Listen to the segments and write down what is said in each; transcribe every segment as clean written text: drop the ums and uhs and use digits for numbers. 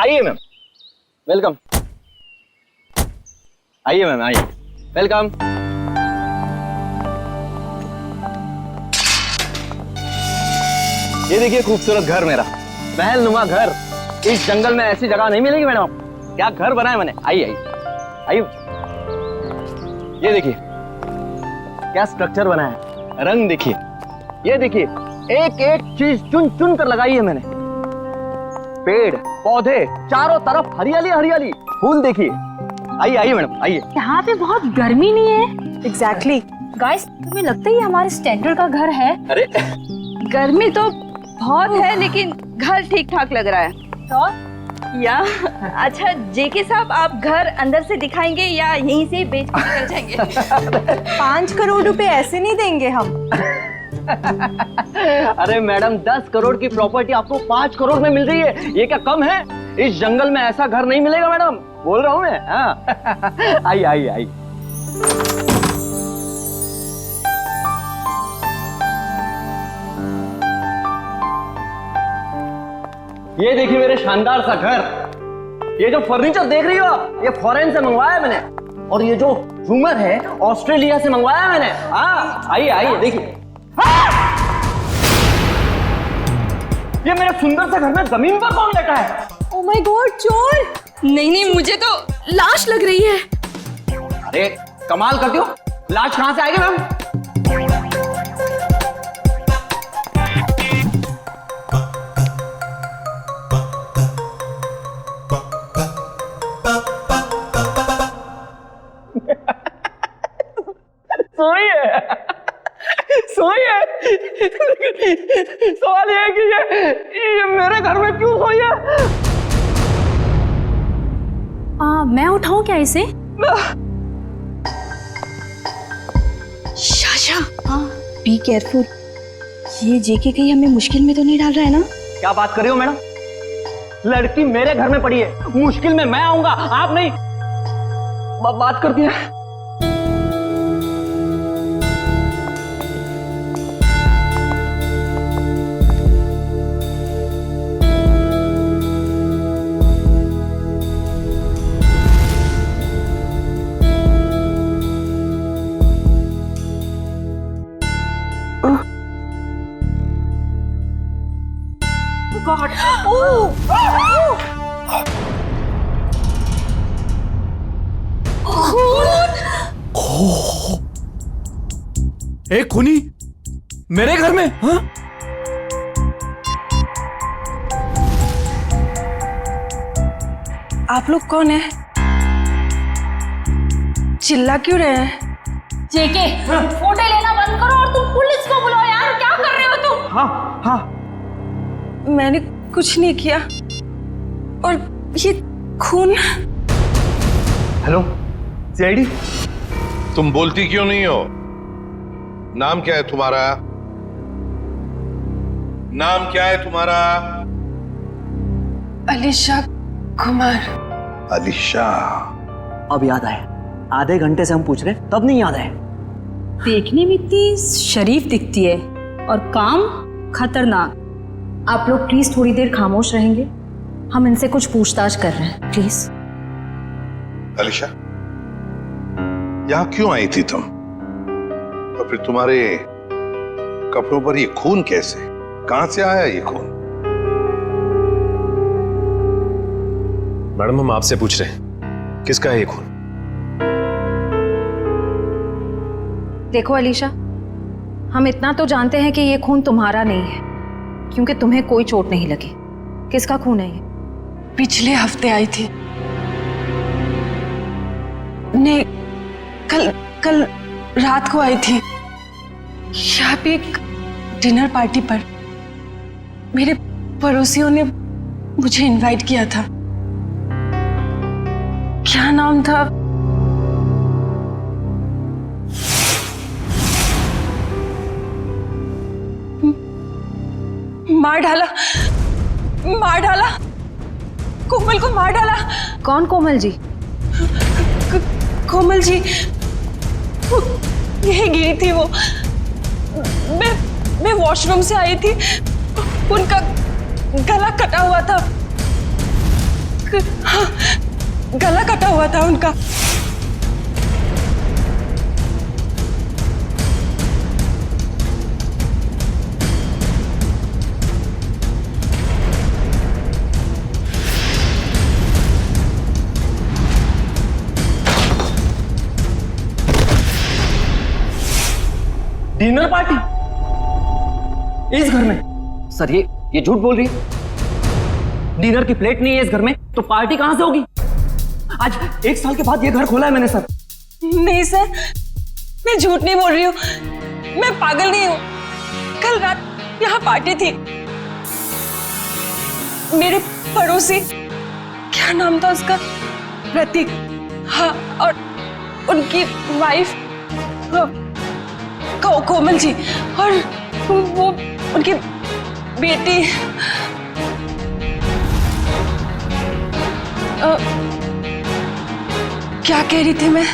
आइए ma'am, welcome. आइए ma'am, आइए, वेलकम। ये देखिए खूबसूरत घर मेरा, महल नुमा घर। इस जंगल में ऐसी जगह नहीं मिलेगी मैडम। क्या घर बनाया मैंने। आइए आइए आइए, ये देखिए क्या स्ट्रक्चर बनाया है, रंग देखिए, ये देखिए एक एक चीज चुन चुन कर लगाई है मैंने। पेड़ पौधे चारों तरफ हरियाली हरियाली, फूल देखिए। आइए आइए मैडम, आइए। यहाँ पे बहुत गर्मी नहीं है? एग्जैक्टली। गाइस, तुम्हें लगता है ये हमारे स्टैंडर्ड का घर है? अरे गर्मी तो बहुत है लेकिन घर ठीक ठाक लग रहा है। तो या अच्छा जेके साहब, आप घर अंदर से दिखाएंगे या यहीं से बेच के निकल जाएंगे? 5 करोड़ रुपए ऐसे नहीं देंगे हम। अरे मैडम, 10 करोड़ की प्रॉपर्टी आपको 5 करोड़ में मिल रही है, ये क्या कम है? इस जंगल में ऐसा घर नहीं मिलेगा मैडम, बोल रहा हूँ मैं। हाँ आइए आइए आइए। ये देखिए मेरे शानदार सा घर। ये जो फर्नीचर देख रही हो ये फॉरेन से मंगवाया है मैंने, और ये जो झूमर है ऑस्ट्रेलिया से मंगवाया है मैंने। हाँ आइए आइए देखिए। ये मेरे सुंदर से घर में जमीन पर कौन बैठा है? ओह माय गॉड, चोर! नहीं नहीं, मुझे तो लाश लग रही है। अरे कमाल करती हो, लाश कहां से आएगी मैम? सोई है, सोई है। सवाल ये है कि ये मेरे घर में क्यों सोई है? मैं उठाऊं क्या इसे? शाशा, हाँ बी केयरफुल। ये जेके कहीं हमें मुश्किल में तो नहीं डाल रहा है ना? क्या बात कर रही हो मैडम? लड़की मेरे घर में पड़ी है, मुश्किल में मैं आऊंगा, आप नहीं। बात करती है। गॉड! एक खूनी मेरे घर में? हाँ? आप लोग कौन है? चिल्ला क्यों रहे हैं? जेके, फोटो लेना बंद करो और तुम पुलिस को बुलाओ यार। क्या कर रहे हो तुम? हाँ हाँ, मैंने कुछ नहीं किया। और ये खून। Hello CID. तुम बोलती क्यों नहीं हो? नाम क्या है तुम्हारा? नाम क्या है तुम्हारा? अलीशा कुमार। अलीशा। अब याद आया, आधे घंटे से हम पूछ रहे तब नहीं याद आया। देखने में इतनी शरीफ दिखती है और काम खतरनाक। आप लोग प्लीज थोड़ी देर खामोश रहेंगे, हम इनसे कुछ पूछताछ कर रहे हैं, प्लीज। अलीशा, यहां क्यों आई थी तुम? और फिर तुम्हारे कपड़ों पर ये खून कैसे? कहां से आया ये खून? मैडम, हम आपसे पूछ रहे हैं, किसका है ये खून? देखो अलीशा, हम इतना तो जानते हैं कि ये खून तुम्हारा नहीं है, क्योंकि तुम्हें कोई चोट नहीं लगी। किसका खून है ये? पिछले हफ्ते आई थी। नहीं, कल रात को आई थी। यहाँ पे एक डिनर पार्टी पर मेरे पड़ोसियों ने मुझे इनवाइट किया था। क्या नाम था? मार डाला, मार डाला, कोमल को मार डाला। कौन कोमल जी? कोमल जी, यही गिरी थी वो। मैं वॉशरूम से आई थी, उनका गला कटा हुआ था। हाँ, गला कटा हुआ था उनका। डिनर पार्टी इस घर में? सर ये झूठ बोल रही है। डिनर की प्लेट नहीं है इस घर में, तो पार्टी कहां से होगी? आज 1 साल के बाद ये घर खोला है मैंने सर। नहीं सर, मैं झूठ नहीं बोल रही हूँ, मैं पागल नहीं हूँ। कल रात यहाँ पार्टी थी। मेरे पड़ोसी, क्या नाम था उसका, प्रतीक, हाँ, और उनकी वाइफ कोमल जी, और वो उनकी बेटी क्या कह रही थी मैं?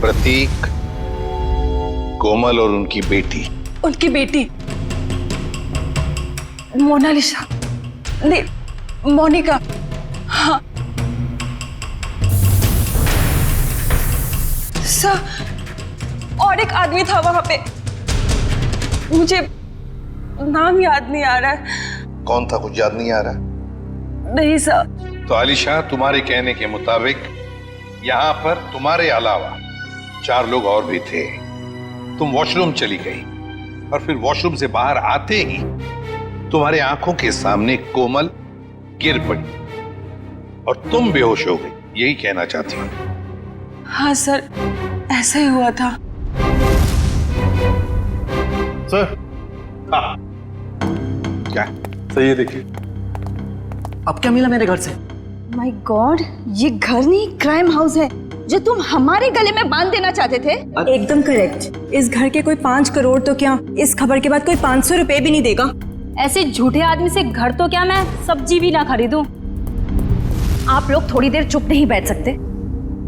प्रतीक, कोमल और उनकी बेटी मोनालिसा, नहीं, मोनिका, हाँ। सर, और एक आदमी था वहां पे, मुझे नाम याद नहीं आ रहा है। कौन था, कुछ याद नहीं आ रहा? नहीं सर। तो आलिशा, तुम्हारे कहने के मुताबिक यहाँ पर तुम्हारे अलावा 4 लोग और भी थे। तुम वॉशरूम चली गई और फिर वॉशरूम से बाहर आते ही तुम्हारे आंखों के सामने कोमल गिर पड़ी और तुम बेहोश हो गई, यही कहना चाहती हूँ? हाँ सर, ऐसा ही हुआ था। सर, हाँ, क्या सही है? देखिए अब क्या मिला मेरे घर से? माय गॉड, ये घर नहीं क्राइम हाउस है जो तुम हमारे गले में बांध देना चाहते थे। एकदम करेक्ट। इस घर के कोई 5 करोड़ तो क्या, इस खबर के बाद कोई 500 रुपए भी नहीं देगा। ऐसे झूठे आदमी से घर तो क्या, मैं सब्जी भी ना खरीदूं। आप लोग थोड़ी देर चुप नहीं बैठ सकते?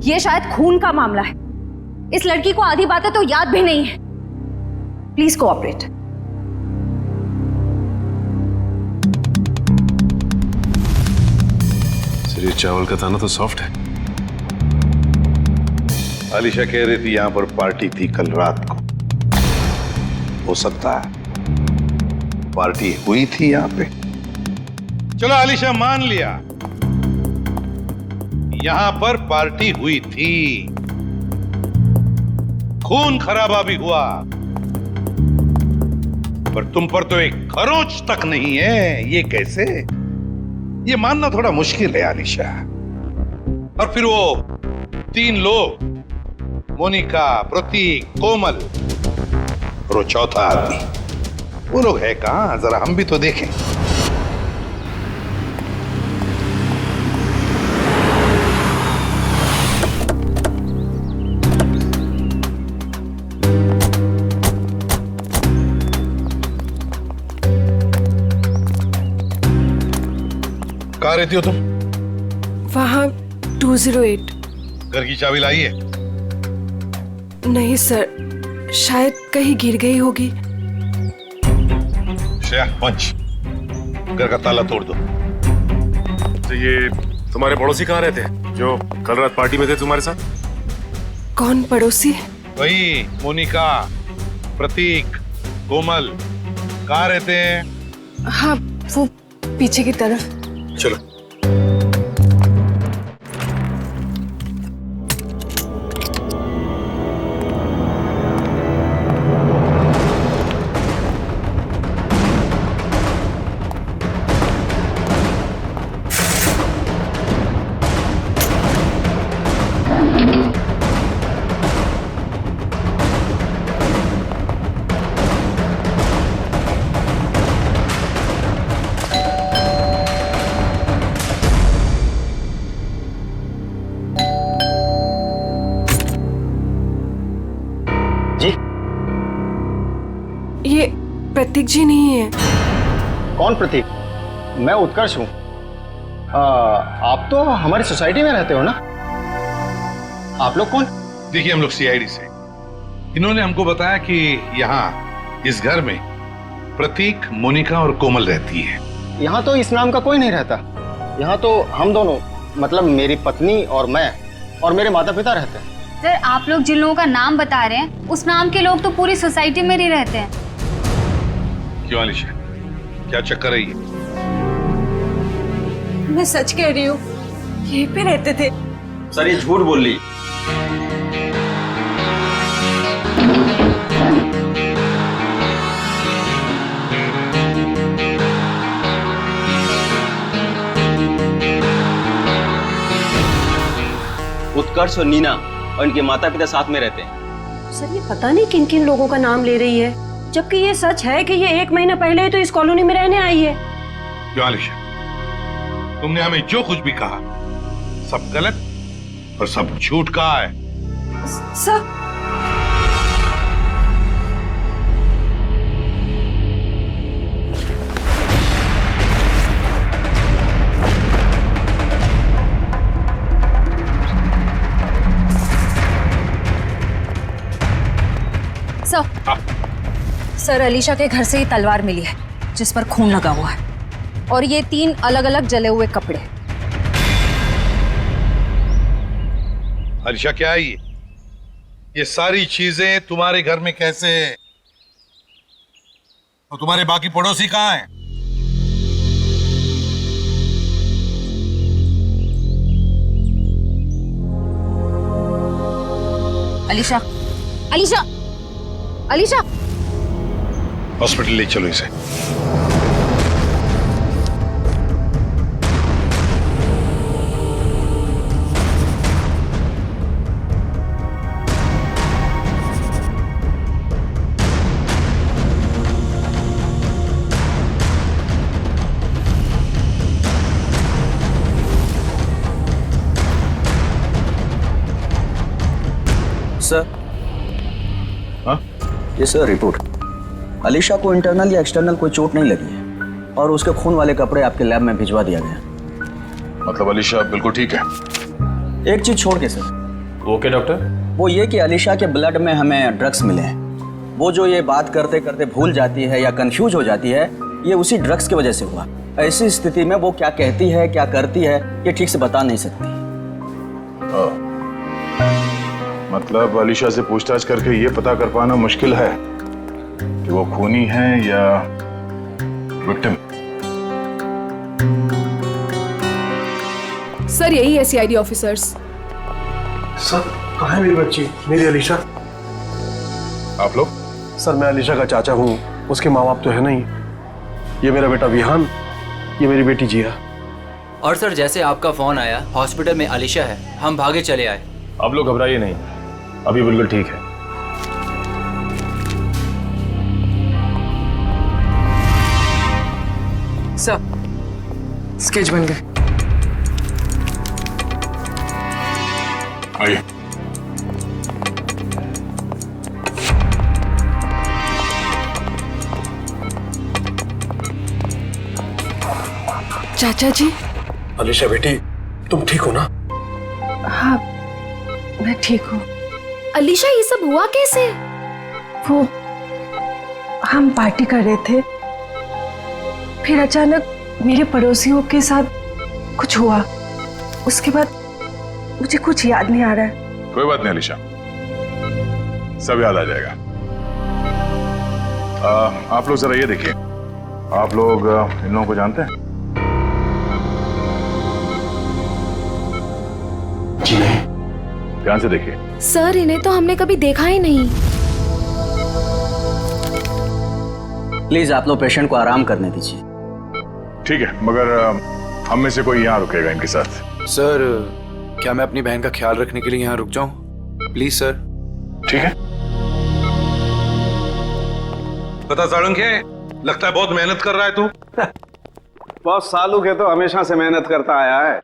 ये शायद खून का मामला है। इस लड़की को आधी बातें तो याद भी नहीं है। Please cooperate. सर, ये चावल का दाना तो सॉफ्ट है। आलिशा कह रही थी यहाँ पर पार्टी थी कल रात को। हो सकता है पार्टी हुई थी यहाँ पे। चलो आलिशा, मान लिया यहाँ पर पार्टी हुई थी, खून खराबा भी हुआ, पर तुम पर तो एक खरोंच तक नहीं है। ये कैसे? ये मानना थोड़ा मुश्किल है आलिशा। और फिर वो 3 लोग, मोनिका, प्रतीक, कोमल और वो चौथा आदमी, वो लोग है कहां? जरा हम भी तो देखें। कहाँ रहती हो तुम? वहाँ 208। घर की चाबी लाई है? नहीं सर, शायद कहीं गिर गई होगी। श्रेया, पंच, घर का ताला तोड़ दो। तो ये तुम्हारे पड़ोसी कहाँ रहते हैं जो कल रात पार्टी में थे तुम्हारे साथ? कौन पड़ोसी? वही मोनिका, प्रतीक, कोमल, कहाँ रहते हैं? हाँ, वो पीछे की तरफ। चलो। ये प्रतीक जी नहीं है। कौन प्रतीक? मैं उत्कर्ष हूँ। आप तो हमारी सोसाइटी में रहते हो ना? आप लोग कौन? देखिए, हम लोग सीआईडी से। इन्होंने हमको बताया कि यहाँ इस घर में प्रतीक, मोनिका और कोमल रहती है। यहाँ तो इस नाम का कोई नहीं रहता। यहाँ तो हम दोनों मतलब मेरी पत्नी और मैं और मेरे माता पिता रहते हैं। सर, आप लोग जिन लोगों का नाम बता रहे हैं, उस नाम के लोग तो पूरी सोसाइटी में ही रहते हैं। क्यों अलीशा, क्या चक्कर है ये? मैं सच कह रही हूँ, यहीं पे रहते थे। सर ये झूठ बोल रही। उत्कर्ष और नीना और इनके माता पिता साथ में रहते हैं। सर ये पता नहीं किन किन लोगों का नाम ले रही है, जबकि ये सच है कि ये 1 महीना पहले ही तो इस कॉलोनी में रहने आई है। क्यों अलीशा, तुमने हमें जो कुछ भी कहा सब गलत और सब झूठ कहा है। सर, सर, अलीशा के घर से ये तलवार मिली है जिस पर खून लगा हुआ है, और ये 3 अलग अलग जले हुए कपड़े। अलीशा क्या है ये सारी चीजें तुम्हारे घर में कैसे है? तो तुम्हारे बाकी पड़ोसी कहाँ हैं? अलीशा, अलीशा, अलीशा! हॉस्पिटल ले चलो इसे। सर, ये सर रिपोर्ट। अलीशा को इंटरनल या एक्सटर्नल कोई चोट नहीं लगी है और उसके खून वाले कपड़े आपके लैब में भिजवा दिया गया। मतलब अलीशा बिल्कुल ठीक है? एक चीज छोड़ के सर। Okay doctor. वो ये कि अलीशा के ब्लड में हमें ड्रग्स मिले हैं। वो जो ये बात करते करते भूल जाती है या कंफ्यूज हो जाती है, ये उसी ड्रग्स की वजह से हुआ। ऐसी स्थिति में वो क्या कहती है क्या करती है ये ठीक से बता नहीं सकती। मतलब अलीशा से पूछताछ करके ये पता कर पाना मुश्किल है कि वो खूनी है या विक्टिम। सर यही है सीआईडी ऑफिसर्स। सर कहाँ है मेरी बच्ची, मेरी अलीशा? आप लोग? सर मैं अलीशा का चाचा हूँ, उसके माँ बाप तो है नहीं। ये मेरा बेटा विहान, ये मेरी बेटी जिया। और सर जैसे आपका फोन आया हॉस्पिटल में अलीशा है, हम भागे चले आए। आप लोग घबराइए नहीं, अभी बिल्कुल ठीक है। सर स्केच बन गए। आइए। चाचा जी। अलीशा बेटी, तुम ठीक हो ना? हाँ मैं ठीक हूँ। अलीशा, ये सब हुआ कैसे? वो हम पार्टी कर रहे थे, फिर अचानक मेरे पड़ोसियों के साथ कुछ हुआ। उसके बाद मुझे कुछ याद नहीं आ रहा है। कोई बात नहीं अलीशा, सब याद आ जाएगा। आप लोग जरा ये देखिए, आप लोग इन लोगों को जानते हैं? जी नहीं। ध्यान से देखिए। सर, इन्हें तो हमने कभी देखा ही नहीं। प्लीज आप लोग पेशेंट को आराम करने दीजिए। ठीक है, मगर हम में से कोई यहाँ रुकेगा इनके साथ? सर क्या मैं अपनी बहन का ख्याल रखने के लिए यहाँ रुक जाऊं? Please sir. ठीक है। पता साळुंखे, लगता है बहुत मेहनत कर रहा है तू। बहुत सालों के तो हमेशा से मेहनत करता आया है।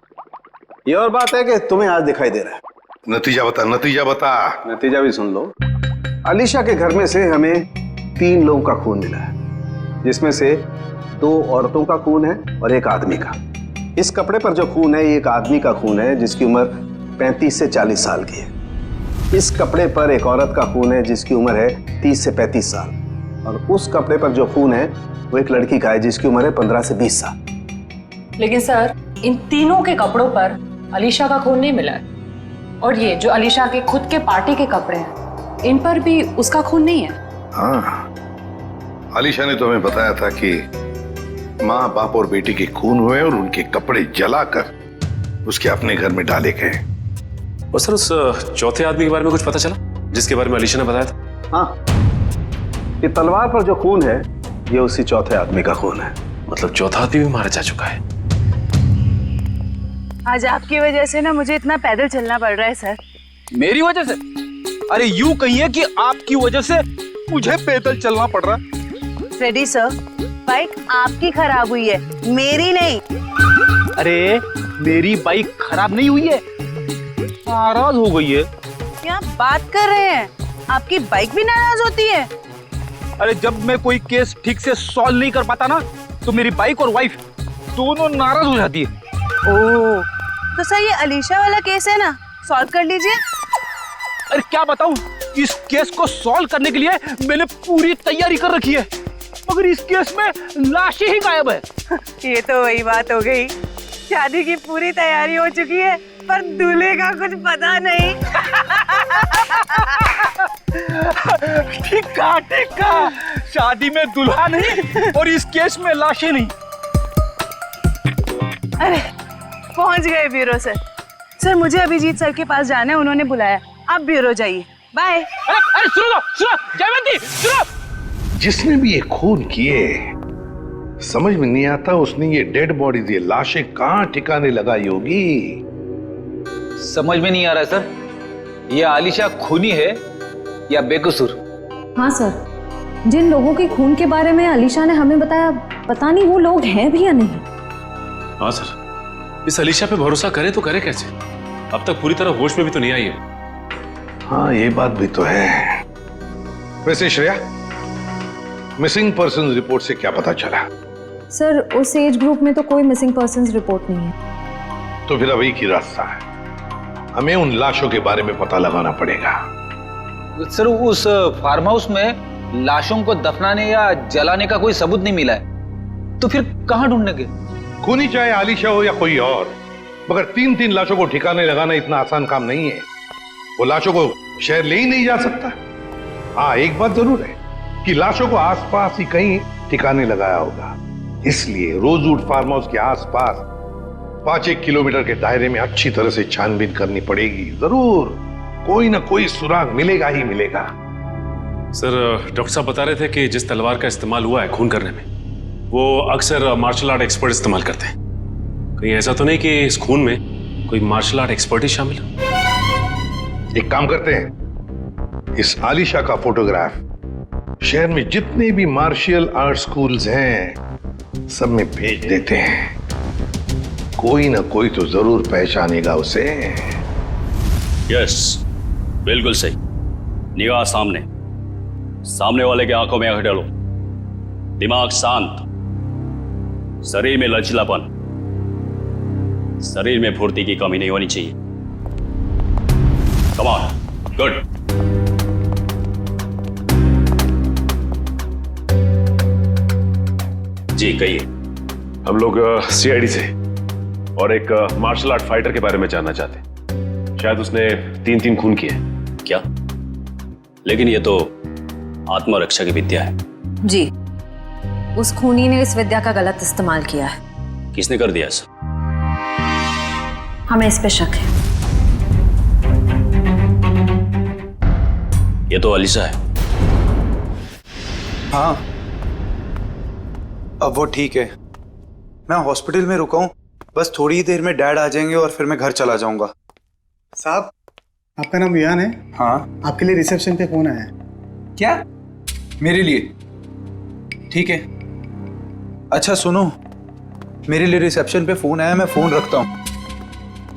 ये और बात है कि तुम्हें आज दिखाई दे रहा है। नतीजा बता, नतीजा बता। नतीजा भी सुन लो। अलीशा के घर में से हमें 3 लोगों का खून मिला है, जिसमें से 2 औरतों का खून है और 1 आदमी का। इस कपड़े पर जो खून है ये एक आदमी का खून है जिसकी उम्र 35 से 40 साल की है। इस कपड़े पर एक औरत का खून है जिसकी उम्र है 30 से 35 साल, और उस कपड़े पर जो खून है वो एक लड़की का है जिसकी उम्र है 15 से 20 साल। लेकिन सर इन तीनों के कपड़ों पर अलीशा का खून नहीं मिला है। और ये जो अलीशा के खुद के पार्टी के कपड़े हैं, इन पर भी उसका खून नहीं है। हाँ, अलीशा ने तो हमें बताया था कि माँ बाप और बेटी के खून हुए और उनके कपड़े जलाकर उसके अपने घर में डाले गए। और सर उस चौथे आदमी के बारे में कुछ पता चला जिसके बारे में अलीशा ने बताया था? हाँ, ये तलवार पर जो खून है ये उसी चौथे आदमी का खून है। मतलब चौथा आदमी भी मारा जा चुका है। आज आपकी वजह से ना मुझे इतना पैदल चलना पड़ रहा है सर। मेरी वजह से? अरे यूं कहिए कि आपकी वजह से मुझे पैदल चलना पड़ रहा है। फ्रेडी सर, बाइक आपकी खराब हुई है, मेरी नहीं। अरे मेरी बाइक खराब नहीं हुई है, नाराज हो गई है। क्या बात कर रहे हैं? आपकी बाइक भी नाराज होती है? अरे जब मैं कोई केस ठीक से सॉल्व नहीं कर पाता ना, तो मेरी बाइक और वाइफ दोनों नाराज हो जाती है। ओह, तो सर ये अलीशा वाला केस है ना, सॉल्व कर लीजिए। अरे क्या बताऊं, इस केस को सॉल्व करने के लिए मैंने पूरी तैयारी कर रखी है, मगर इस केस में लाशें ही गायब है। ये तो वही बात हो गई, शादी की पूरी तैयारी हो चुकी है पर दूल्हे का कुछ पता नहीं। ठीक कहा, शादी में दुल्हा नहीं और इस केस में लाशें नहीं। अरे पहुंच गए ब्यूरो सर। सर मुझे अभिजीत सर के पास जाना है, उन्होंने बुलाया। आप ब्यूरो जाइए, बाय। अरे सुनो जयवंती, सुनो। जिसने भी ये खून किए, समझ में नहीं आता उसने ये डेड बॉडीज, ये लाशें कहाँ ठिकाने लगाई होगी। समझ में नहीं आ रहा है सर, ये आलिशा खूनी है या बेकसूर? हाँ सर, जिन लोगों के खून के बारे में अलीशा ने हमें बताया, पता नहीं वो लोग हैं भी या नहीं। हाँ सर, इस अलीशा पे भरोसा करे तो करे कैसे? अब तक पूरी तरह होश में भी तो नहीं आई है। हाँ ये बात भी तो है। वैसे श्रेया, मिसिंग पर्सन रिपोर्ट से क्या पता चला? सर उस एज ग्रुप में तो कोई मिसिंग पर्संस रिपोर्ट नहीं है। तो फिर अब एक ही रास्ता है, हमें उन लाशों के बारे में पता लगाना पड़ेगा। सर उस फार्म हाउस में लाशों को दफनाने या जलाने का कोई सबूत नहीं मिला है, तो फिर कहाँ ढूंढने? खूनी चाहे आलिशा हो या कोई और, मगर 3-3 लाशों को ठिकाने लगाना इतना आसान काम नहीं है। वो लाशों को शहर ले ही नहीं जा सकता। हाँ एक बात जरूर है कि लाशों को आसपास ही कहीं ठिकाने लगाया होगा, इसलिए रोजवुड फार्म हाउस के आसपास 5-1 किलोमीटर के दायरे में अच्छी तरह से छानबीन करनी पड़ेगी। जरूर कोई ना कोई सुराग मिलेगा ही मिलेगा। सर डॉक्टर साहब बता रहे थे कि जिस तलवार का इस्तेमाल हुआ है खून करने में, वो अक्सर मार्शल आर्ट एक्सपर्ट इस्तेमाल करते हैं। कहीं ऐसा तो नहीं कि इस खून में कोई मार्शल आर्ट एक्सपर्ट ही शामिल हो? एक काम करते हैं, इस आलिशा का फोटोग्राफ शहर में जितने भी मार्शल आर्ट स्कूल्स हैं सब में भेज देते हैं। कोई ना कोई तो जरूर पहचानेगा उसे। यस, बिल्कुल सही। निगाह सामने, सामने वाले के आंखों में आंख डालो, दिमाग शांत, शरीर में लचीलापन, शरीर में फुर्ती की कमी नहीं होनी चाहिए। Come on, good. जी कहिए। हम लोग सीआईडी से और एक मार्शल आर्ट फाइटर के बारे में जानना चाहते हैं। शायद उसने 3 खून किए। क्या? लेकिन ये तो आत्मरक्षा की विद्या है। जी, उस खूनी ने इस विद्या का गलत इस्तेमाल किया है। किसने कर दिया ऐसा? हमें इस पे शक है। ये तो अलीशा है। हाँ, अब वो ठीक है। मैं हॉस्पिटल में रुका हूँ, बस थोड़ी ही देर में डैड आ जाएंगे और फिर मैं घर चला जाऊंगा। साहब, आपका नाम विहान है? हाँ। आपके लिए रिसेप्शन पे फोन आया है। क्या? मेरे लिए? ठीक है। अच्छा सुनो, मेरे लिए रिसेप्शन पे फोन आया, मैं फोन रखता हूँ,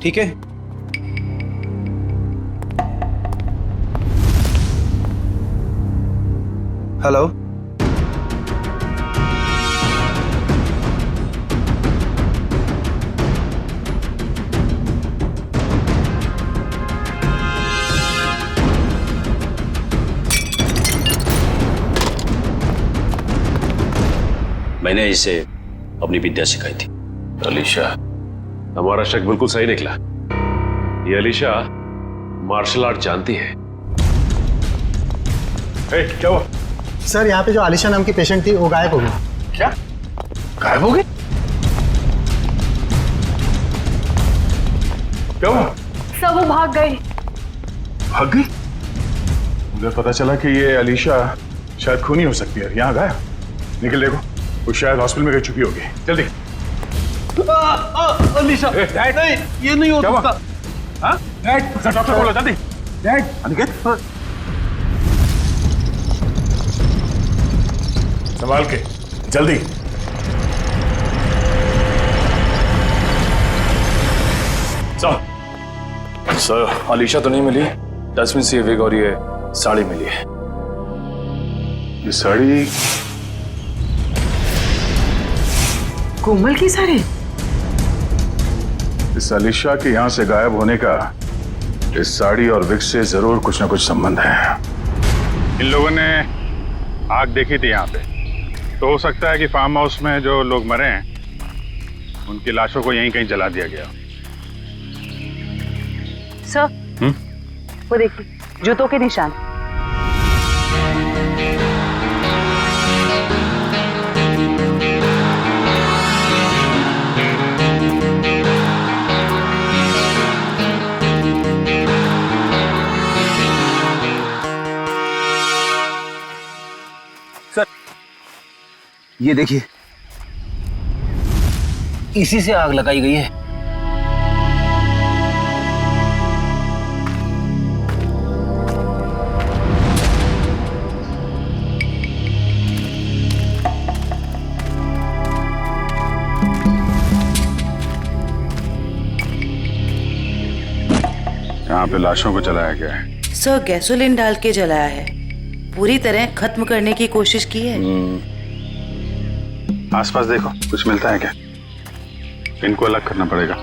ठीक है? हेलो, मैंने इसे अपनी विद्या सिखाई थी। अलीशा, हमारा शक बिल्कुल सही निकला। ये अलीशा मार्शल आर्ट जानती है। क्या हुआ? सर यहाँ पे जो आलिशा नाम की पेशेंट थी वो गायब हो गई। क्या गायब हो गई? क्या हुआ? सब वो भाग गई। भाग गई? मुझे पता चला कि ये अलीशा शायद खूनी हो सकती है। यहाँ गायब। निकल देखो, वो शायद हॉस्पिटल में रह चुकी होगी। जल्दी। अलीशा नहीं, ये नहीं हो सकता। हाँ? डॉक्टर बोलो जल्दी। अनिकेत संभाल के जल्दी। सर अलीशा तो नहीं मिली। डस्टबिन से ये विग और ये साड़ी मिली है। ये साड़ी कोमल की साड़ी? इस अलीशा के यहां से गायब होने का इस साड़ी और विग से जरूर कुछ ना कुछ संबंध है। इन लोगों ने आग देखी थी यहाँ पे, तो हो सकता है कि फार्म हाउस में जो लोग मरे हैं उनकी लाशों को यहीं कहीं जला दिया गया। सर वो देखिए, जूतों के निशान। सर ये देखिए, इसी से आग लगाई गई है। यहाँ पे लाशों को जलाया गया है। सर गैसोलीन डाल के जलाया है, पूरी तरह खत्म करने की कोशिश की है। आसपास देखो, कुछ मिलता है क्या? इनको अलग करना पड़ेगा।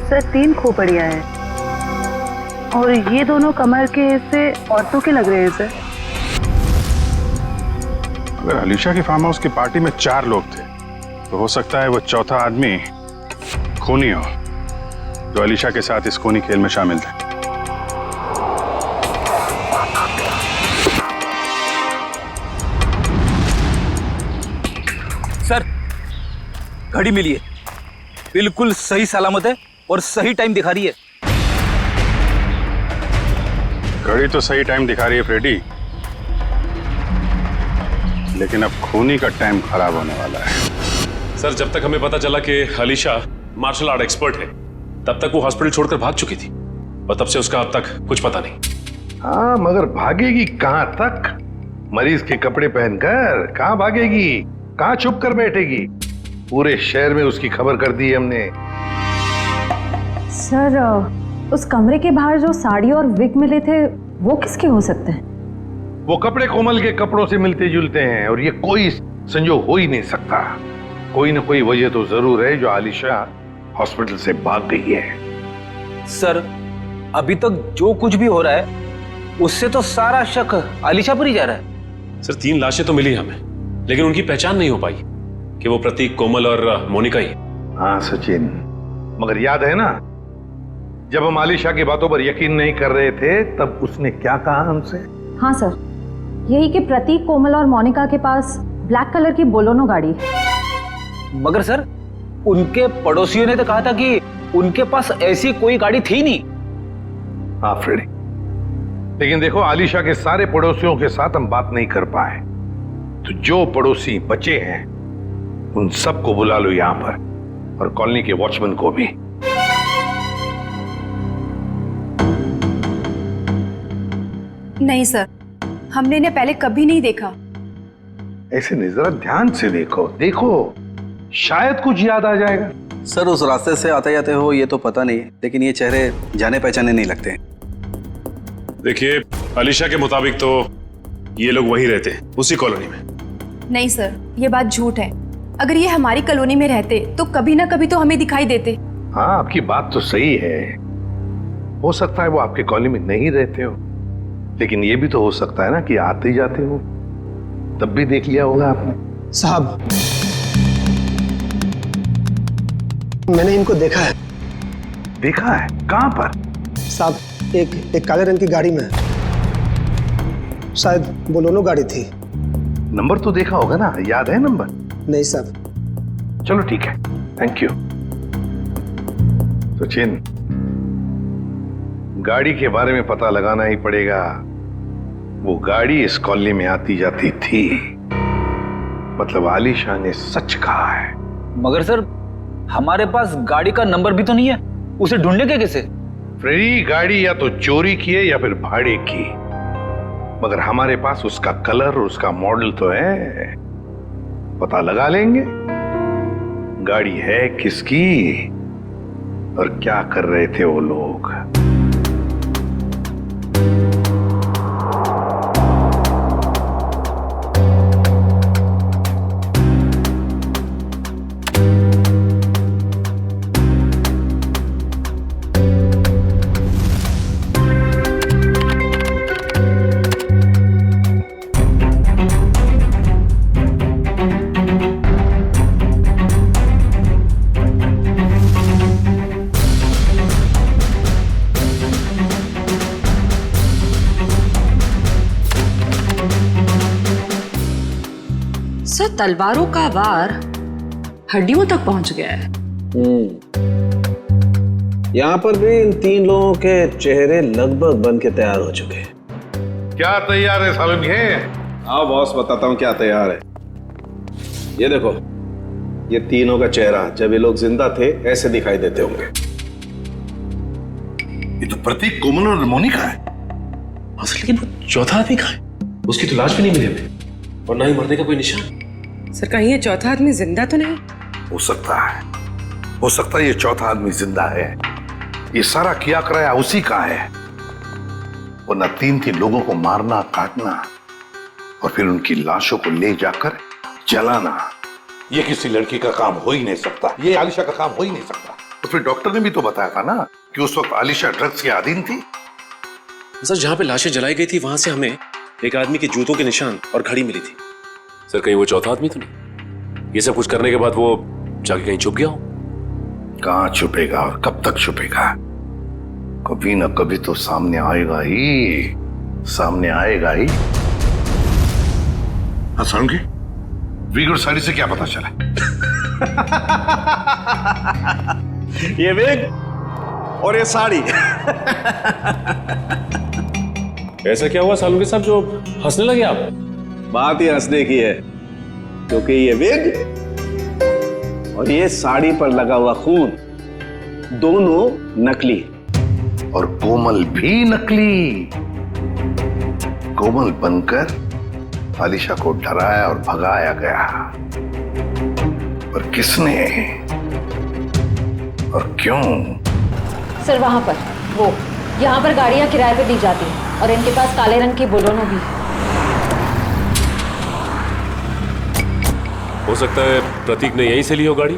सर 3 खोपड़ियां हैं और ये दोनों कमर के हिस्से औरतों के लग रहे हैं सर। अगर अलीशा की फार्म हाउस की पार्टी में 4 लोग थे तो हो सकता है वो चौथा आदमी खूनी हो, जो अलीशा के साथ इस खूनी खेल में शामिल थे। सर घड़ी मिली है, बिल्कुल सही सलामत है और सही टाइम दिखा रही है। घड़ी तो सही टाइम दिखा रही है फ्रेडी, लेकिन अब खूनी का टाइम खराब होने वाला है। सर जब तक हमें पता चला कि अलीशा मार्शल आर्ट एक्सपर्ट है, तब तक वो हॉस्पिटल छोड़कर भाग चुकी थी और तब से उसका अब तक कुछ पता नहीं। हाँ, मगर भागेगी कहां तक? मरीज के कपड़े पहनकर कहां भागेगी? कहां छुप कर बैठेगी? पूरे शहर में उसकी खबर कर दी है हमने। सर उस कमरे के बाहर जो साड़ी और विग मिले थे वो किसके हो सकते हैं? वो कपड़े कोमल के कपड़ों से मिलते जुलते हैं और ये कोई संजोग हो ही नहीं सकता। कोई ना कोई वजह तो जरूर है जो आलिशा हॉस्पिटल से भाग गई है। सर अभी तक जो कुछ भी हो रहा है उससे तो सारा शक आलिशा पर ही जा रहा है। सर 3 लाशें तो मिली हमें, लेकिन उनकी पहचान नहीं हो पाई कि वो प्रतीक, कोमल और मोनिका ही। हाँ सचिन, मगर याद है ना जब हम आलिशा की बातों पर यकीन नहीं कर रहे थे तब उसने क्या कहा हमसे? हाँ सर, यही कि प्रतीक, कोमल और मोनिका के पास ब्लैक कलर की बोलोनो गाड़ी है। मगर सर उनके पड़ोसियों ने तो कहा था कि उनके पास ऐसी कोई गाड़ी थी नहीं। हाँ फ्रेडी, लेकिन देखो आलिशा के सारे पड़ोसियों के साथ हम बात नहीं कर पाए, तो जो पड़ोसी बचे हैं उन सबको बुला लो यहां पर और कॉलोनी के वॉचमैन को भी। नहीं सर, हमने इन्हें पहले कभी नहीं देखा। ऐसे नहीं, जरा ध्यान से देखो। देखो शायद कुछ याद आ जाएगा। सर उस रास्ते से आते जाते हो ये तो पता नहीं, लेकिन ये चेहरे जाने पहचाने नहीं लगते। देखिए, अलीशा के मुताबिक तो ये लोग वहीं रहते हैं, उसी कॉलोनी में। नहीं सर, ये बात झूठ है। अगर ये हमारी कॉलोनी में रहते तो कभी ना कभी तो हमें दिखाई देते। हाँ, आपकी बात तो सही है। हो सकता है वो आपके कॉलोनी में नहीं रहते हो, लेकिन ये भी तो हो सकता है ना कि आते जाते हो, तब भी देख लिया होगा आपने। साहब, मैंने इनको देखा है। देखा है? कहां पर? साहब, एक काले रंग की गाड़ी में, शायद बोलेरो गाड़ी थी। नंबर तो देखा होगा ना, याद है नंबर? नहीं साहब। चलो ठीक है, थैंक यू। सचिन, गाड़ी के बारे में पता लगाना ही पड़ेगा। वो गाड़ी इस कॉलोनी में आती जाती थी, मतलब आलिशा ने सच कहा है। मगर सर, हमारे पास गाड़ी का नंबर भी तो नहीं है, उसे ढूंढने के कैसे? फ्रेडी, गाड़ी या तो चोरी की है या फिर भाड़े की, मगर हमारे पास उसका कलर और उसका मॉडल तो है, पता लगा लेंगे गाड़ी है किसकी और क्या कर रहे थे वो लोग। सर, तलवारों का वार हड्डियों तक पहुंच गया है। यहाँ पर भी इन 3 लोगों के चेहरे लगभग बन के तैयार हो चुके हैं। क्या तैयार है सालुंखे? हाँ बॉस, बताता हूँ क्या तैयार है। ये देखो, ये तीनों का चेहरा जब ये लोग जिंदा थे ऐसे दिखाई देते होंगे। ये तो प्रतीक, कोमल और मोनिका है। लेकिन वो चौथा आदमी कहाँ है? उसकी तो लाश भी नहीं मिली हमें, और ना ही मरने का कोई निशान। सर, कहीं ये चौथा आदमी जिंदा तो नहीं? हो सकता है ये चौथा आदमी जिंदा है। ये सारा किया कराया उसी का है, वरना 3 लोगों को मारना, काटना और फिर उनकी लाशों को ले जाकर जलाना, ये किसी लड़की का काम हो ही नहीं सकता। ये आलिशा का काम हो ही नहीं सकता। तो फिर डॉक्टर ने भी तो बताया था ना कि उस वक्त आलिशा ड्रग्स के अधीन थी। सर, जहां पे लाशें जलाई गई थी वहां से हमें एक आदमी के जूतों के निशान और घड़ी मिली थी। सर, कहीं वो चौथा आदमी तो नहीं? ये सब कुछ करने के बाद वो जाके कहीं छुप गया हो? कहां छुपेगा और कब तक छुपेगा? कभी ना कभी तो सामने आएगा ही, सामने आएगा ही। हाँ सालुंखे, विग और साड़ी से क्या पता चला? ये विग और ये साड़ी। ऐसा क्या हुआ सालुंखे साहब जो हंसने लगे आप? बात ही हंसने की है, क्योंकि ये विग और ये साड़ी पर लगा हुआ खून दोनों नकली, और कोमल भी नकली। कोमल बनकर आलिशा को डराया और भगाया गया, पर किसने और क्यों? सर, वहां पर वो, यहाँ पर गाड़ियां किराए पे दी जाती हैं और इनके पास काले रंग की बोलेरो भी। हो सकता है प्रतीक ने यहीं से ली हो गाड़ी।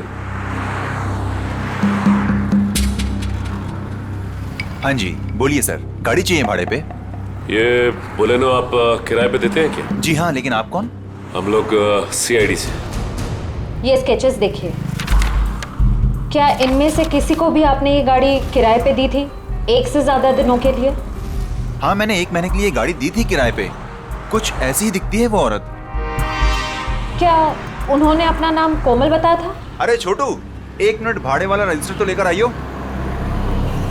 हाँ जी, बोलिए सर, गाड़ी चाहिए भाड़े पे? ये बोलेरो आप किराए पे देते हैं क्या? जी हाँ, लेकिन आप कौन? हम लोग CID से। ये स्केचेस देखिए, क्या इनमें से किसी को भी आपने ये गाड़ी किराए पे दी थी एक से ज्यादा दिनों के लिए? हाँ, मैंने 1 महीने के लिए गाड़ी दी थी किराए पे। कुछ ऐसी ही दिखती है वो औरत। क्या उन्होंने अपना नाम कोमल बताया था? अरे छोटू, 1 मिनट, भाड़े वाला रजिस्टर तो लेकर आइयो।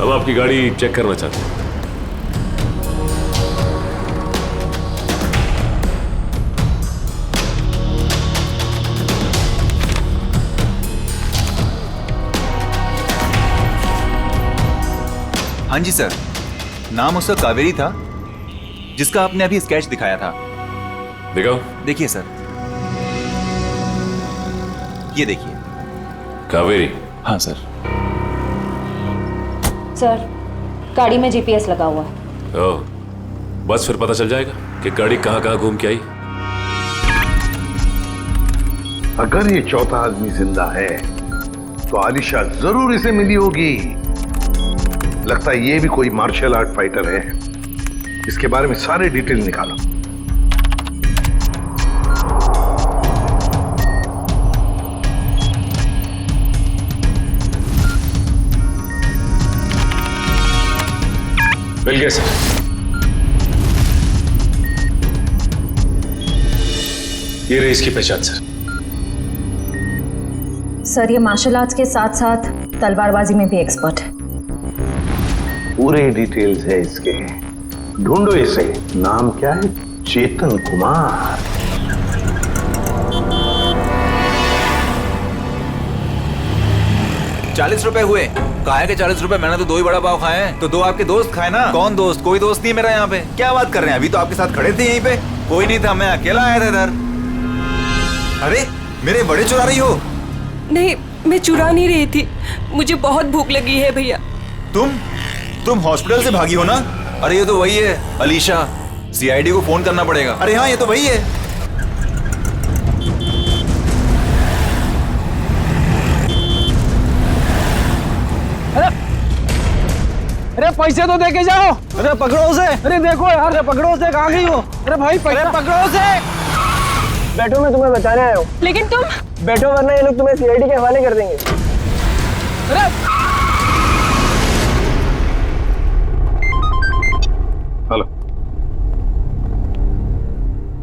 हम आपकी गाड़ी चेक करना चाहते हैं। हाँ जी सर, नाम उसका कावेरी था, जिसका आपने अभी स्केच दिखाया था। दिखाओ। देखिए सर, ये देखिए, कावेरी। हाँ सर। सर गाड़ी में जीपीएस लगा हुआ है। ओह, बस फिर पता चल जाएगा कि गाड़ी कहाँ कहाँ घूम के आई। अगर ये चौथा आदमी जिंदा है तो आलिशा जरूर इसे मिली होगी। लगता है ये भी कोई मार्शल आर्ट फाइटर है। इसके बारे में सारे डिटेल निकालो। मिल गया सर। ये रही इसकी पहचान सर। सर ये मार्शल आर्ट्स के साथ साथ तलवारबाजी में भी एक्सपर्ट है। पूरे डिटेल्स है इसके। ढूंढो इसे। नाम क्या है? चेतन कुमार। ₹40 हुए। काहे के 40 रुपए? मैंने तो 2 ही बड़ा पाव खाए हैं। तो 2 आपके दोस्त खाए ना। कौन दोस्त? कोई दोस्त नहीं मेरा यहाँ पे। क्या बात कर रहे हैं? अभी तो आपके साथ खड़े थे यहीं पे। कोई नहीं था, मैं अकेला आया था इधर। अरे मेरे बड़े चुरा रही हो? नहीं, मैं चुरा नहीं रही थी। मुझे बहुत भूख लगी है भैया। तुम हॉस्पिटल से भागी हो ना? अरे ये तो वही है अलीशा। सीआईडी को फोन करना पड़ेगा। अरे हाँ, ये तो वही है। अरे पैसे तो दे के जाओ। अरे पकड़ो उसे। अरे देखो यार, अरे पकड़ो उसे। कहाँ गई हो? अरे भाई पैसे पकड़ो उसे। बैठो, मैं तुम्हें बताने आया हूँ। लेकिन तुम बैठो वरना ये लोग तुम्हें सीआईडी के हवाले कर देंगे। अरे हेलो,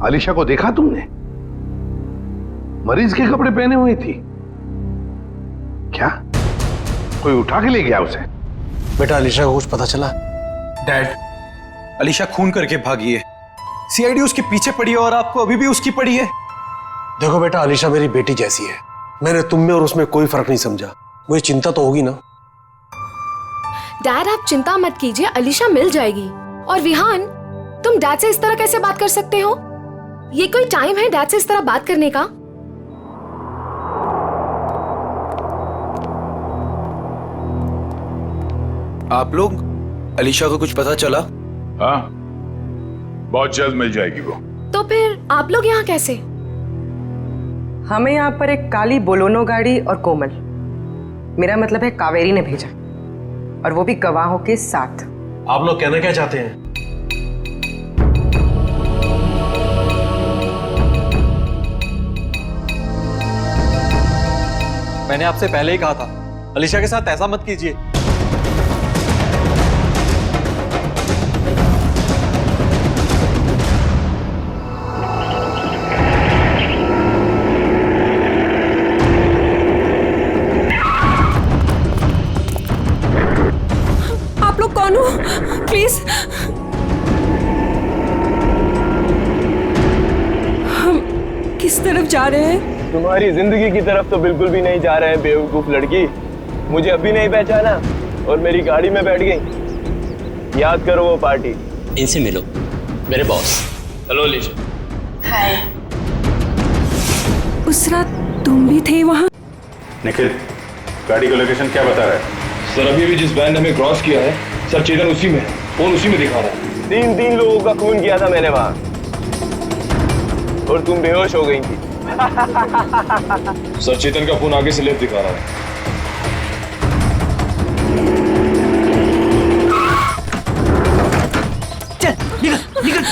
आलिशा को देखा तुमने? मरीज के कपड़े पहने हुई थी। क्या कोई उठा के ले गया उसे? बेटा आलिशा को कुछ पता चला? डैड, अलीशा खून करके भागी है। सीआईडी उसके पीछे पड़ी है और आपको अभी भी उसकी पड़ी है। देखो बेटा, आलिशा मेरी बेटी जैसी है। मैंने तुम में और उसमें कोई फर्क नहीं समझा। मुझे चिंता तो होगी ना। डैड आप चिंता मत कीजिए, अलीशा मिल जाएगी। और विहान, तुम डैड से इस तरह कैसे बात कर सकते हो? ये कोई टाइम है डैड से इस तरह बात करने का? आप लोग, अलीशा को कुछ पता चला? हाँ, बहुत जल्द मिल जाएगी वो। तो फिर आप लोग यहाँ कैसे? हमें यहाँ पर एक काली बोलोनो गाड़ी और कोमल, मेरा मतलब है कावेरी ने भेजा, और वो भी गवाहों के साथ। आप लोग कहना क्या चाहते हैं? मैंने आपसे पहले ही कहा था, अलीशा के साथ ऐसा मत कीजिए। आप लोग कौन हो? प्लीज, हम किस तरफ जा रहे हैं? तुम्हारी जिंदगी की तरफ तो बिल्कुल भी नहीं जा रहे हैं बेवकूफ लड़की। मुझे अभी नहीं पहचाना और मेरी गाड़ी में बैठ गई। याद करो वो पार्टी। इनसे मिलो, मेरे बॉस। हेलो अलीशा। हाय। उस रात तुम भी थे वहाँ? निखिल, गाड़ी का लोकेशन क्या बता रहा है? सर अभी भी जिस वैन ने हमें क्रॉस किया है, सर चेतन उसी में है। फोन उसी में दिखा रहा है। 3 लोगों का खून किया था मैंने वहां, और तुम बेहोश हो गई थी। सर चेतन का फोन आगे से लेफ्ट दिखा रहा है। चल निकल निकल।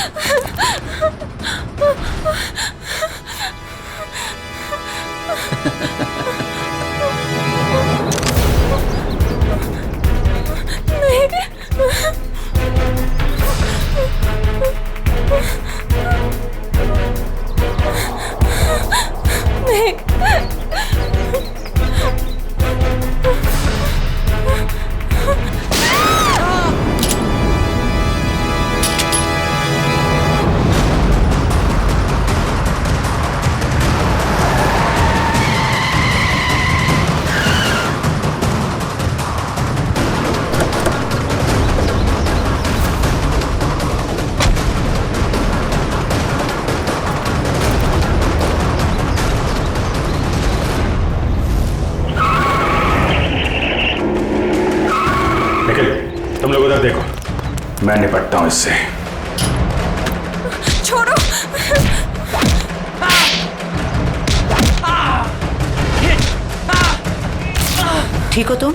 मैं निपटता हूं इससे। छोड़ो। ठीक हो तुम?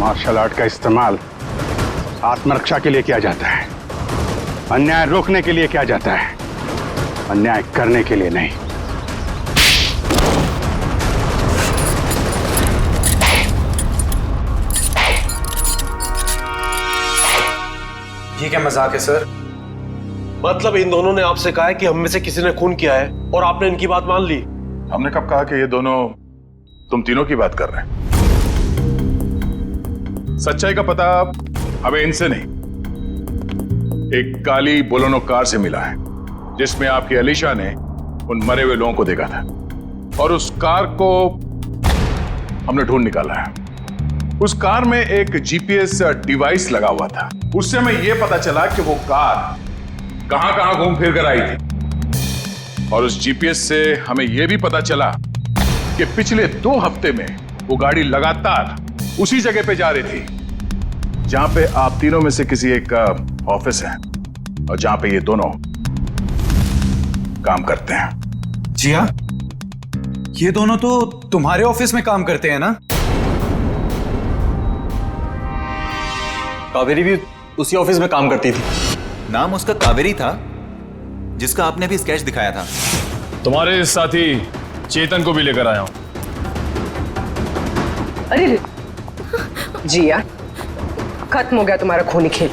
मार्शल आर्ट का इस्तेमाल आत्मरक्षा के लिए किया जाता है, अन्याय रोकने के लिए किया जाता है, अन्याय करने के लिए नहीं। ये क्या मजाक है सर? मतलब इन दोनों ने आपसे कहा है कि हम में से किसी ने खून किया है और आपने इनकी बात मान ली? हमने कब कहा कि ये दोनों तुम तीनों की बात कर रहे हैं? सच्चाई का पता हमें इनसे नहीं, एक काली बोलेरो कार से मिला है जिसमें आपकी अलीशा ने उन मरे हुए लोगों को देखा था, और उस कार को हमने ढूंढ निकाला है। उस कार में एक जीपीएस डिवाइस लगा हुआ था। उससे हमें यह पता चला कि वो कार कहां कहां घूम फिर कर आई थी, और उस जीपीएस से हमें यह भी पता चला कि पिछले 2 हफ्ते में वो गाड़ी लगातार उसी जगह पे जा रही थी जहां पे आप तीनों में से किसी एक का ऑफिस है और जहां पे ये दोनों काम करते हैं। जी हाँ, ये दोनों तो तुम्हारे ऑफिस में काम करते हैं ना? कावेरी भी उसी ऑफिस में काम करती थी। नाम उसका कावेरी था, जिसका आपने भी स्केच दिखाया था। तुम्हारे साथी चेतन को भी लेकर आया हूं। अरे जी यार, खत्म हो गया तुम्हारा खूनी खेल।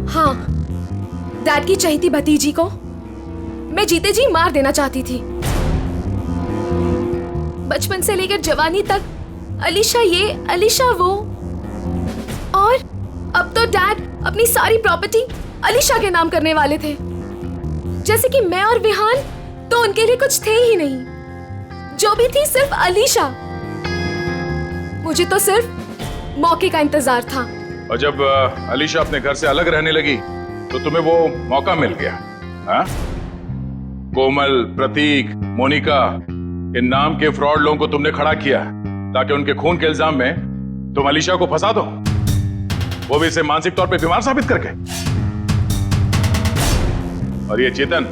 हाँ, डैड की चहेती भतीजी को मैं जीते जी मार देना चाहती थी। बचपन से लेकर जवानी तक अलीशा ये अलीशा वो, और अब तो डैड अपनी सारी प्रॉपर्टी अलीशा के नाम करने वाले थे। जैसे कि मैं और विहान तो उनके लिए कुछ थे ही नहीं, जो भी थी सिर्फ अलीशा। मुझे तो सिर्फ मौके का इंतजार था। और जब अलीशा अपने घर से अलग रहने लगी तो तुम्हें वो मौका मिल गया। हाँ? कोमल, प्रतीक, मोनिका, इन नाम के फ्रॉड लोगों को तुमने खड़ा किया ताकि उनके खून के इल्जाम में तुम अलीशा को फंसा दो, वो भी इसे मानसिक तौर पे बीमार साबित करके। और ये चेतन,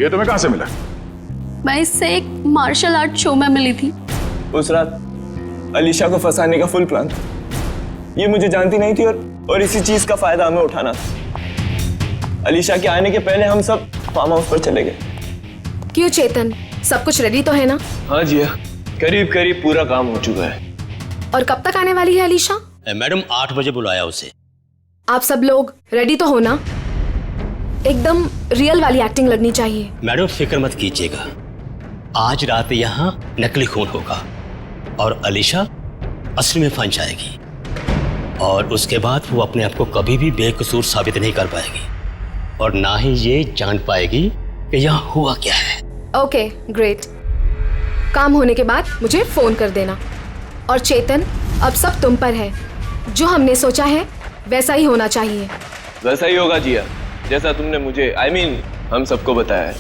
ये तुम्हें कहां से मिला? मैं इससे एक मार्शल आर्ट शो में मिली थी। उस रात अलीशा को फंसाने का फुल प्लान था। ये मुझे जानती नहीं थी और इसी चीज का फायदा हमें उठाना था। अलीशा के आने के पहले हम सब फार्म हाउस पर चले गए। क्यों चेतन, सब कुछ रेडी तो है ना? हाँ जी, करीब करीब पूरा काम हो चुका है। और कब तक आने वाली है अलीशा? मैडम 8 बजे बुलाया उसे। आप सब लोग रेडी तो हो ना? एकदम रियल वाली एक्टिंग लगनी चाहिए। मैडम फिक्र मत कीजिएगा, आज रात यहाँ नकली खून होगा और अलीशा असली में फंस जाएगी, और उसके बाद वो अपने आप को कभी भी बेकसूर साबित नहीं कर पाएगी और ना ही ये जान पाएगी कि यहाँ हुआ क्या है। Okay, great. काम होने के बाद मुझे फोन कर देना। और चेतन, अब सब तुम पर है। जो हमने सोचा है वैसा ही होना चाहिए। वैसा ही होगा जिया, जैसा तुमने मुझे हम सबको बताया है।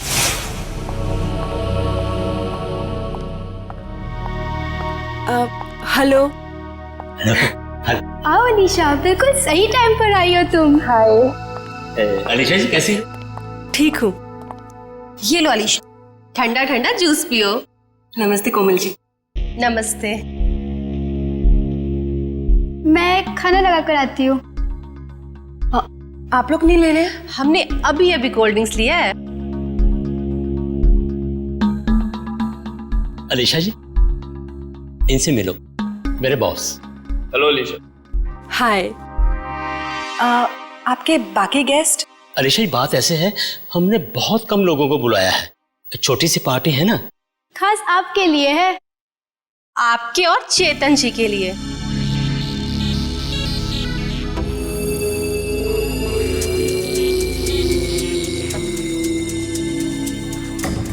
हेलो। आओ अलीशा, बिल्कुल सही टाइम पर आई हो तुम। हाय अलीशा जी कैसी है? ठीक हूँ। ये लो अलीशा, ठंडा ठंडा जूस पियो। नमस्ते कोमल जी। नमस्ते। मैं खाना लगा कर आती हूँ। आप लोग नहीं ले रहे? हमने अभी अभी कोल्ड ड्रिंक्स लिया है। अलीशा जी, इनसे मिलो, मेरे बॉस। हेलो अलीशा। हाय। आपके बाकी गेस्ट? अलीशा जी, बात ऐसे है, हमने बहुत कम लोगों को बुलाया है, छोटी सी पार्टी है ना। खास आपके लिए है, आपके और चेतन जी के लिए।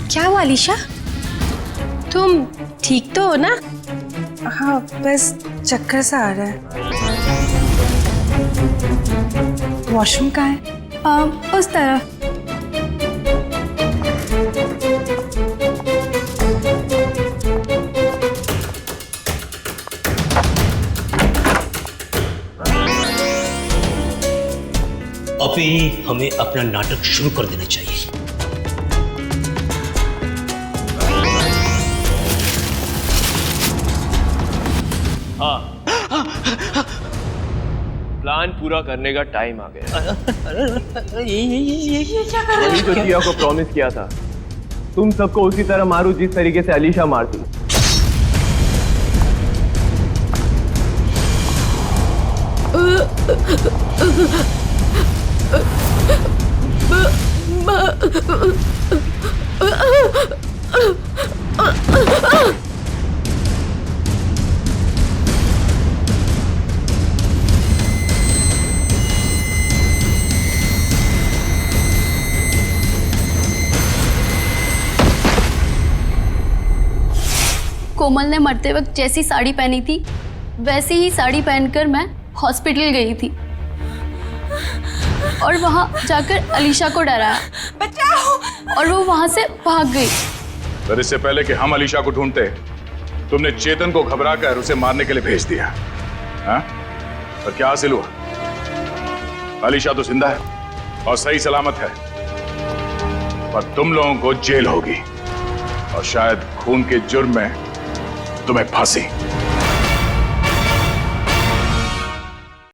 क्या हुआ अलीशा? तुम ठीक तो हो ना? हाँ, बस चक्कर सा आ रहा है। वॉशरूम कहाँ है? उस तरफ। अभी हमें अपना नाटक शुरू कर देना चाहिए। हाँ, प्लान पूरा करने का टाइम आ गया। वही तो जिया को प्रॉमिस किया था, तुम सबको उसी तरह मारू जिस तरीके से अलीशा मारती। कोमल ने मरते वक्त जैसी साड़ी पहनी थी वैसी ही साड़ी पहनकर मैं हॉस्पिटल गई थी और वहां जाकर अलीशा को डराया, बचाओ, और वो वहां से भाग गई। पर इससे पहले कि हम अलीशा को ढूंढते, तुमने चेतन को घबराकर उसे मारने के लिए भेज दिया। हाँ? और क्या हासिल हुआ? अलीशा तो जिंदा है और सही सलामत है, पर तुम लोगों को जेल होगी और शायद खून के जुर्म में तुम्हें फांसी।